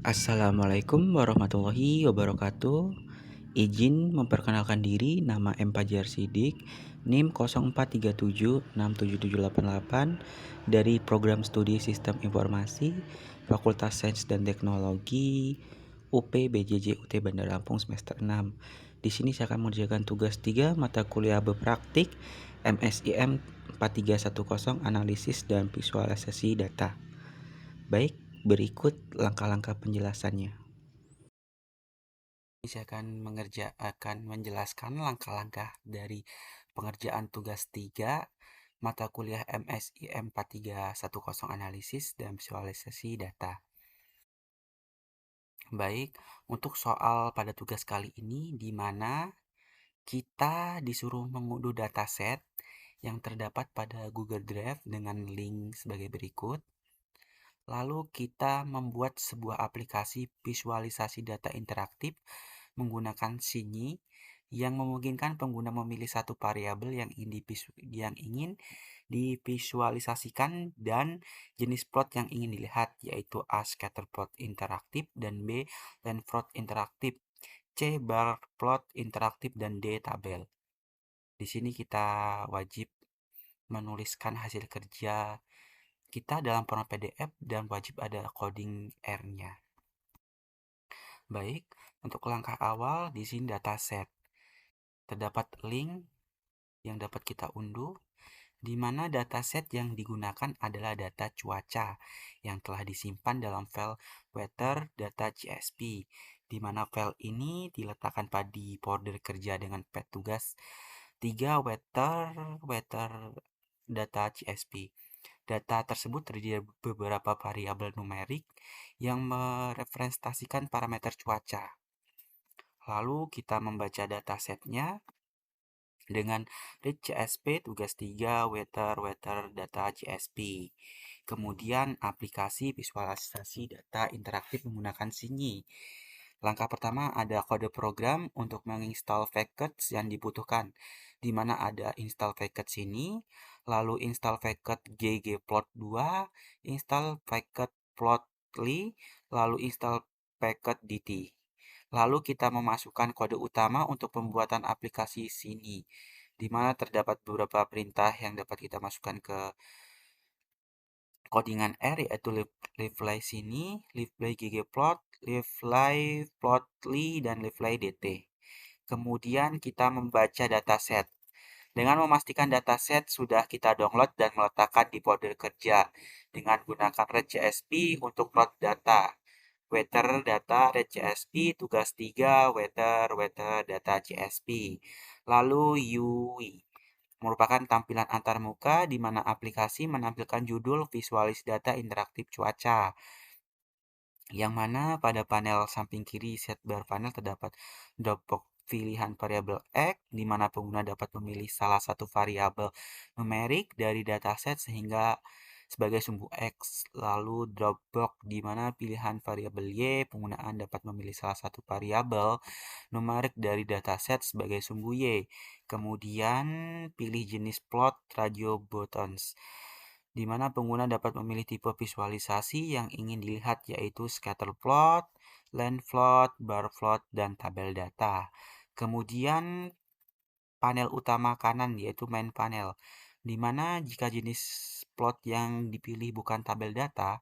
Assalamualaikum warahmatullahi wabarakatuh. Izin memperkenalkan diri, nama M. Fajar Sidik, NIM 04376778 dari Program Studi Sistem Informasi, Fakultas Sains dan Teknologi, UP BJJ UT Bandar Lampung semester 6. Di sini saya akan mengerjakan tugas 3 mata kuliah berpraktik MSIM 4310 Analisis dan Visualisasi Data. Baik, berikut langkah-langkah penjelasannya. Saya akan menjelaskan langkah-langkah dari pengerjaan tugas 3 mata kuliah MSIM 4310 Analisis dan Visualisasi Data. Baik, untuk soal pada tugas kali ini di mana kita disuruh mengunduh dataset yang terdapat pada Google Drive dengan link sebagai berikut. Lalu kita membuat sebuah aplikasi visualisasi data interaktif menggunakan Sini yang memungkinkan pengguna memilih satu variabel yang ingin divisualisasikan dan jenis plot yang ingin dilihat, yaitu A. Scatter plot interaktif dan B. Line plot interaktif, C. Bar plot interaktif dan D. Tabel. Di sini kita wajib menuliskan hasil kerja kita dalam format PDF dan wajib ada coding R-nya. Baik, untuk langkah awal di sini dataset. Terdapat link yang dapat kita unduh, di mana dataset yang digunakan adalah data cuaca yang telah disimpan dalam file weather.data.csv, di mana file ini diletakkan pada folder kerja dengan pet tugas 3 weather.data.csv. Data tersebut terdiri dari beberapa variabel numerik yang merepresentasikan parameter cuaca. Lalu kita membaca datasetnya dengan read CSV tugas 3 weather data CSV. Kemudian aplikasi visualisasi data interaktif menggunakan Sini. Langkah pertama ada kode program untuk menginstal package yang dibutuhkan, di mana ada install package Sini, lalu install package ggplot2, install package plotly, lalu install package dt. Lalu kita memasukkan kode utama untuk pembuatan aplikasi Sini, di mana terdapat beberapa perintah yang dapat kita masukkan ke codingan R, yaitu lively Sini, lively ggplot, lively plotly, dan lively dt. Kemudian kita membaca dataset. Dengan memastikan dataset sudah kita download dan meletakkan di folder kerja dengan gunakan read.csv untuk plot data. Weather data read.csv tugas 3 weather data csv. Lalu UI merupakan tampilan antarmuka di mana aplikasi menampilkan judul visualis data interaktif cuaca, yang mana pada panel samping kiri sidebar panel terdapat dropbox pilihan variabel X, di mana pengguna dapat memilih salah satu variabel numerik dari dataset sehingga sebagai sumbu X, lalu dropbox di mana pilihan variabel Y, penggunaan dapat memilih salah satu variabel numerik dari dataset sebagai sumbu Y. Kemudian pilih jenis plot radio buttons, di mana pengguna dapat memilih tipe visualisasi yang ingin dilihat, yaitu scatter plot, line plot, bar plot, dan tabel data. Kemudian panel utama kanan yaitu main panel, di mana jika jenis plot yang dipilih bukan tabel data,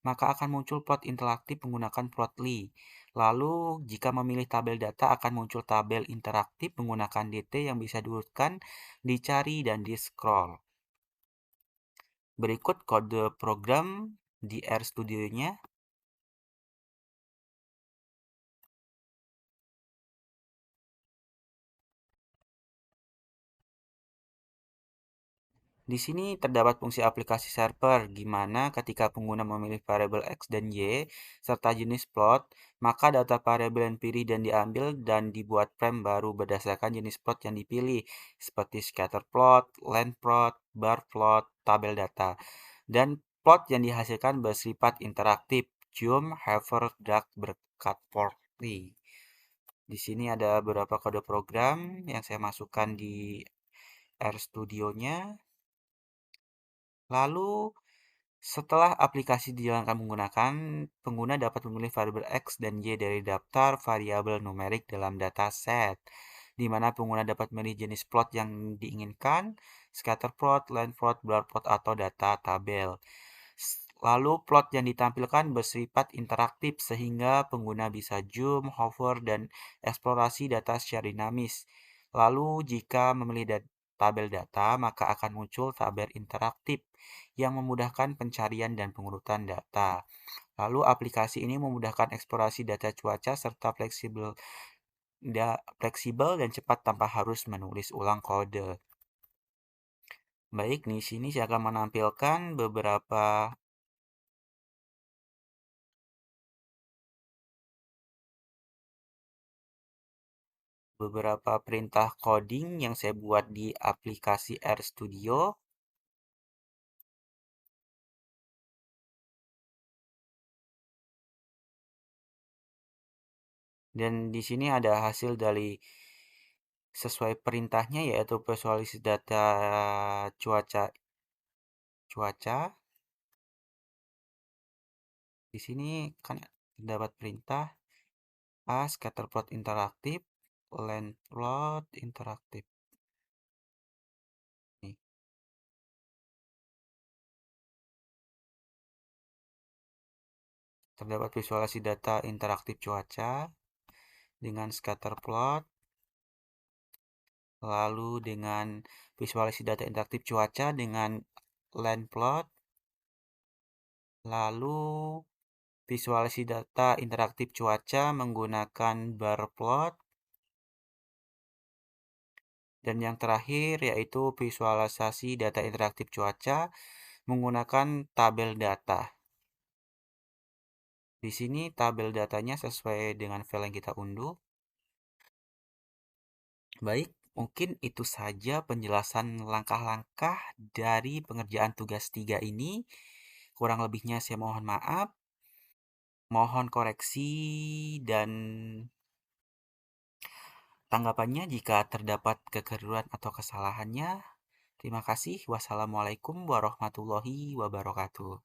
maka akan muncul plot interaktif menggunakan plotly. Lalu jika memilih tabel data akan muncul tabel interaktif menggunakan dt yang bisa diurutkan, dicari, dan di-scroll. Berikut kode program di RStudio-nya. Di sini terdapat fungsi aplikasi server, di mana ketika pengguna memilih variabel X dan Y, serta jenis plot, maka data variabel yang dipilih dan diambil dan dibuat frame baru berdasarkan jenis plot yang dipilih, seperti scatter plot, line plot, bar plot, tabel data. Dan plot yang dihasilkan bersifat interaktif, zoom, hover, drag, berkat plotly. Di sini ada beberapa kode program yang saya masukkan di RStudio-nya. Lalu Setelah aplikasi dijalankan menggunakan, pengguna dapat memilih variabel X dan Y dari daftar variabel numerik dalam dataset, di mana pengguna dapat memilih jenis plot yang diinginkan, scatter plot, line plot, bar plot, atau data tabel. Lalu plot yang ditampilkan bersifat interaktif sehingga pengguna bisa zoom, hover, dan eksplorasi data secara dinamis. Lalu jika memilih tabel data, maka akan muncul tabel interaktif yang memudahkan pencarian dan pengurutan data. Lalu aplikasi ini memudahkan eksplorasi data cuaca serta fleksibel dan cepat tanpa harus menulis ulang kode. Baik, di sini saya akan menampilkan beberapa perintah coding yang saya buat di aplikasi RStudio. Dan di sini ada hasil dari sesuai perintahnya, yaitu visualisasi data cuaca. Di sini kan dapat perintah A scatter plot interaktif, line plot interaktif. Nih, terdapat visualisasi data interaktif cuaca dengan scatter plot, lalu dengan visualisasi data interaktif cuaca dengan line plot, lalu visualisasi data interaktif cuaca menggunakan bar plot, dan yang terakhir yaitu visualisasi data interaktif cuaca menggunakan tabel data. Di sini tabel datanya sesuai dengan file yang kita unduh. Baik, mungkin itu saja penjelasan langkah-langkah dari pengerjaan tugas 3 ini. Kurang lebihnya saya mohon maaf. Mohon koreksi dan tanggapannya jika terdapat kekeliruan atau kesalahannya. Terima kasih. Wassalamualaikum warahmatullahi wabarakatuh.